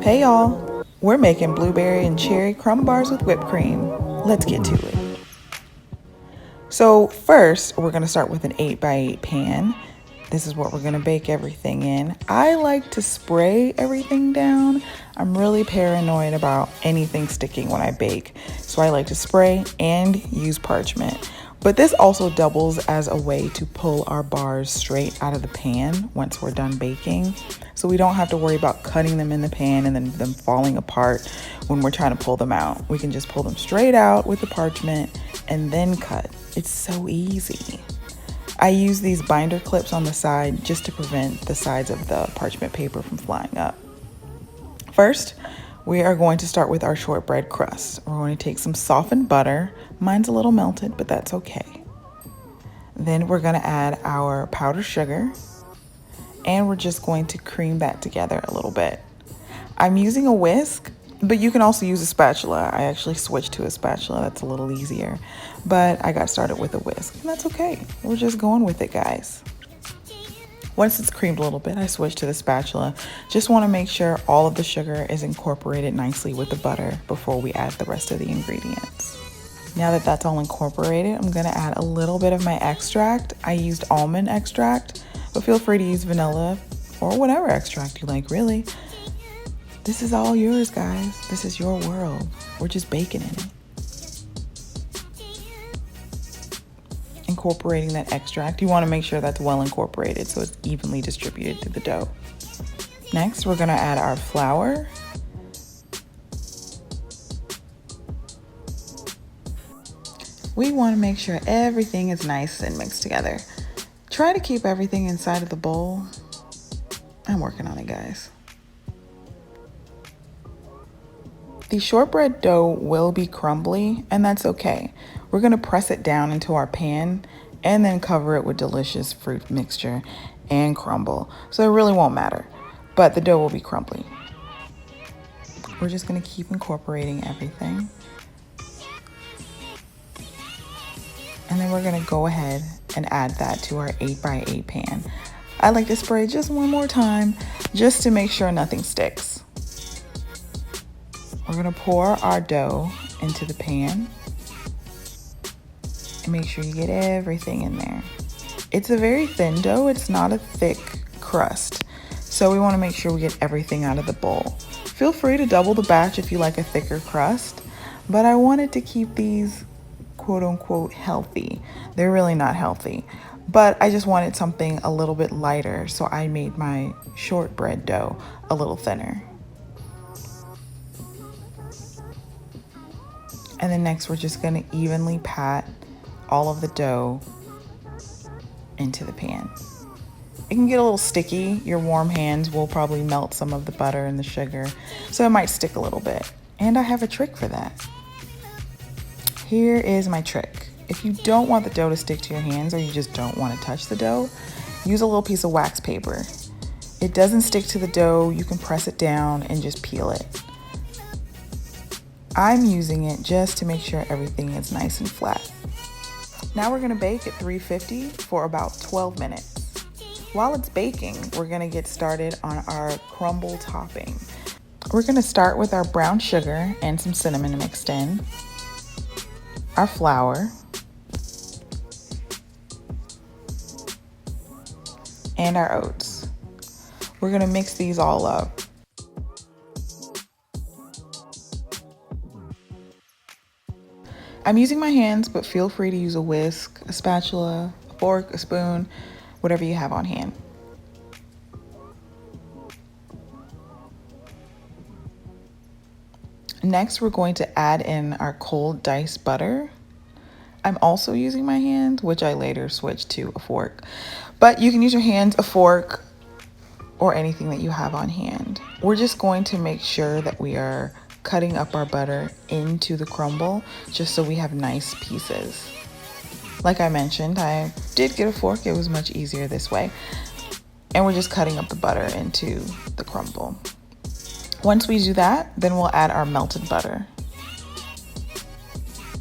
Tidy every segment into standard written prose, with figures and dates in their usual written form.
Hey y'all, we're making blueberry and cherry crumb bars with whipped cream. Let's get to it. So first, we're gonna start with an 8x8 pan. This is what we're gonna bake everything in. I like to spray everything down. I'm really paranoid about anything sticking when I bake. So I like to spray and use parchment. But this also doubles as a way to pull our bars straight out of the pan once we're done baking. So we don't have to worry about cutting them in the pan and then them falling apart when we're trying to pull them out. We can just pull them straight out with the parchment and then cut. It's so easy. I use these binder clips on the side just to prevent the sides of the parchment paper from flying up. First, we are going to start with our shortbread crust. We're going to take some softened butter. Mine's a little melted, but that's okay. Then we're going to add our powdered sugar, and we're just going to cream that together a little bit. I'm using a whisk, but you can also use a spatula. I actually switched to a spatula. That's a little easier, but I got started with a whisk, and that's okay. We're just going with it, guys. Once it's creamed a little bit, I switch to the spatula. Just want to make sure all of the sugar is incorporated nicely with the butter before we add the rest of the ingredients. Now that that's all incorporated, I'm going to add a little bit of my extract. I used almond extract, but feel free to use vanilla or whatever extract you like, really. This is all yours, guys. This is your world. We're just baking in it. Incorporating that extract. You want to make sure that's well incorporated so it's evenly distributed through the dough. Next, we're going to add our flour. We want to make sure everything is nice and mixed together. Try to keep everything inside of the bowl. I'm working on it, guys. The shortbread dough will be crumbly, and that's okay. We're gonna press it down into our pan and then cover it with delicious fruit mixture and crumble. So it really won't matter, but the dough will be crumbly. We're just gonna keep incorporating everything. And then we're gonna go ahead and add that to our 8x8 pan. I like to spray just one more time, just to make sure nothing sticks. We're gonna pour our dough into the pan and make sure you get everything in there. It's a very thin dough, it's not a thick crust. So we wanna make sure we get everything out of the bowl. Feel free to double the batch if you like a thicker crust, but I wanted to keep these quote unquote healthy. They're really not healthy, but I just wanted something a little bit lighter, so I made my shortbread dough a little thinner. And then next, we're just gonna evenly pat all of the dough into the pan. It can get a little sticky. Your warm hands will probably melt some of the butter and the sugar, so it might stick a little bit. And I have a trick for that. Here is my trick. If you don't want the dough to stick to your hands or you just don't want to touch the dough, use a little piece of wax paper. It doesn't stick to the dough. You can press it down and just peel it. I'm using it just to make sure everything is nice and flat. Now we're gonna bake at 350 for about 12 minutes. While it's baking, we're gonna get started on our crumble topping. We're gonna start with our brown sugar and some cinnamon mixed in, our flour, and our oats. We're gonna mix these all up. I'm using my hands, but feel free to use a whisk, a spatula, a fork, a spoon, whatever you have on hand. Next, we're going to add in our cold diced butter. I'm also using my hand, which I later switched to a fork. But you can use your hands, a fork, or anything that you have on hand. We're just going to make sure that we are cutting up our butter into the crumble just so we have nice pieces. Like I mentioned, I did get a fork. It was much easier this way. And we're just cutting up the butter into the crumble. Once we do that, then we'll add our melted butter.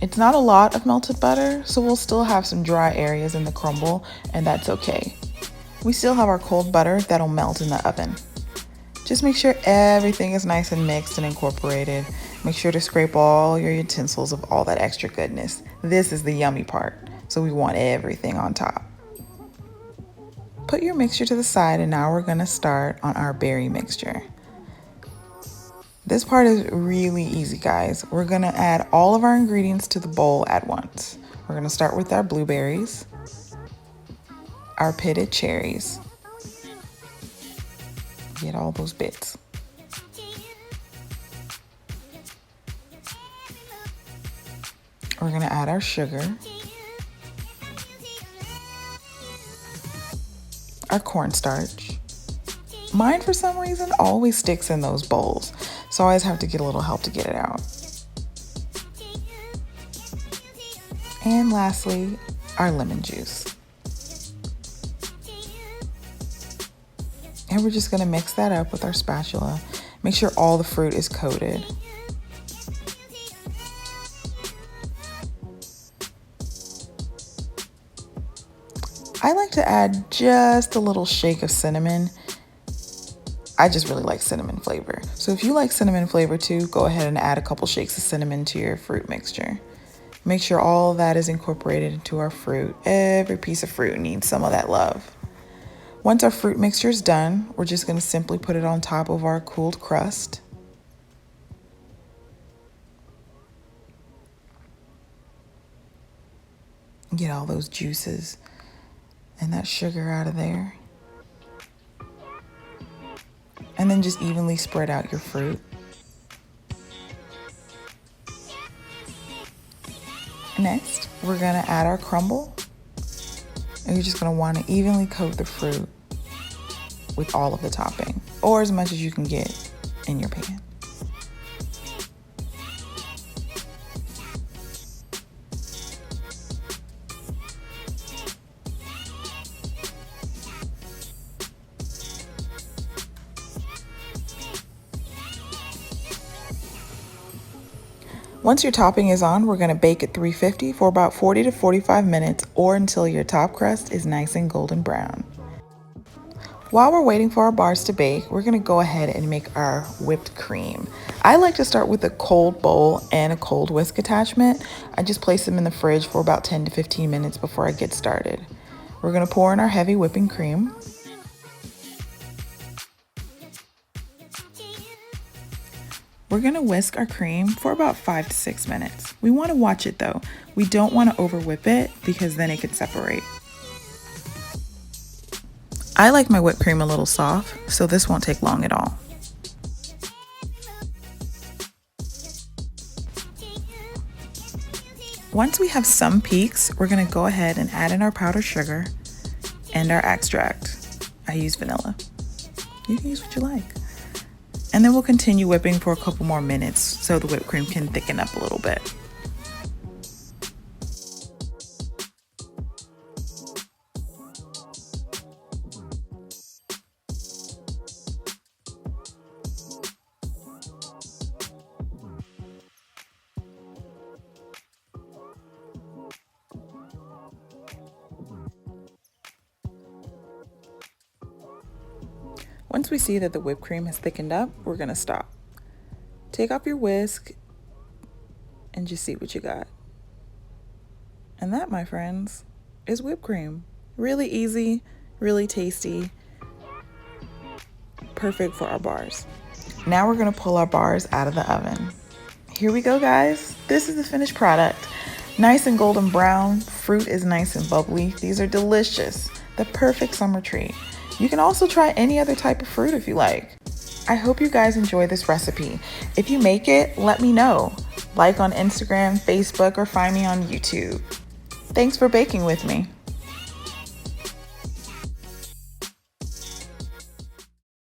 It's not a lot of melted butter, so we'll still have some dry areas in the crumble, and that's okay. We still have our cold butter that'll melt in the oven. Just make sure everything is nice and mixed and incorporated. Make sure to scrape all your utensils of all that extra goodness. This is the yummy part, so we want everything on top. Put your mixture to the side, and now we're gonna start on our berry mixture. This part is really easy, guys. We're gonna add all of our ingredients to the bowl at once. We're gonna start with our blueberries, our pitted cherries. Get all those bits. We're gonna add our sugar, our cornstarch. Mine, for some reason, always sticks in those bowls, so I always have to get a little help to get it out. And lastly, our lemon juice. And we're just gonna mix that up with our spatula. Make sure all the fruit is coated. I like to add just a little shake of cinnamon. I just really like cinnamon flavor. So if you like cinnamon flavor too, go ahead and add a couple shakes of cinnamon to your fruit mixture. Make sure all that is incorporated into our fruit. Every piece of fruit needs some of that love. Once our fruit mixture is done, we're just gonna simply put it on top of our cooled crust. Get all those juices and that sugar out of there. And then just evenly spread out your fruit. Next, we're gonna add our crumble. And you're just gonna wanna evenly coat the fruit with all of the topping, or as much as you can get in your pan. Once your topping is on, we're gonna bake at 350 for about 40 to 45 minutes or until your top crust is nice and golden brown. While we're waiting for our bars to bake, we're gonna go ahead and make our whipped cream. I like to start with a cold bowl and a cold whisk attachment. I just place them in the fridge for about 10 to 15 minutes before I get started. We're gonna pour in our heavy whipping cream. We're gonna whisk our cream for about 5 to 6 minutes. We wanna watch it though. We don't wanna over whip it because then it can separate. I like my whipped cream a little soft, so this won't take long at all. Once we have some peaks, we're gonna go ahead and add in our powdered sugar and our extract. I use vanilla. You can use what you like. And then we'll continue whipping for a couple more minutes so the whipped cream can thicken up a little bit. Once we see that the whipped cream has thickened up, we're gonna stop. Take off your whisk and just see what you got. And that, my friends, is whipped cream. Really easy, really tasty, perfect for our bars. Now we're gonna pull our bars out of the oven. Here we go, guys. This is the finished product. Nice and golden brown, fruit is nice and bubbly. These are delicious, the perfect summer treat. You can also try any other type of fruit if you like. I hope you guys enjoy this recipe. If you make it, let me know. Like on Instagram, Facebook, or find me on YouTube. Thanks for baking with me.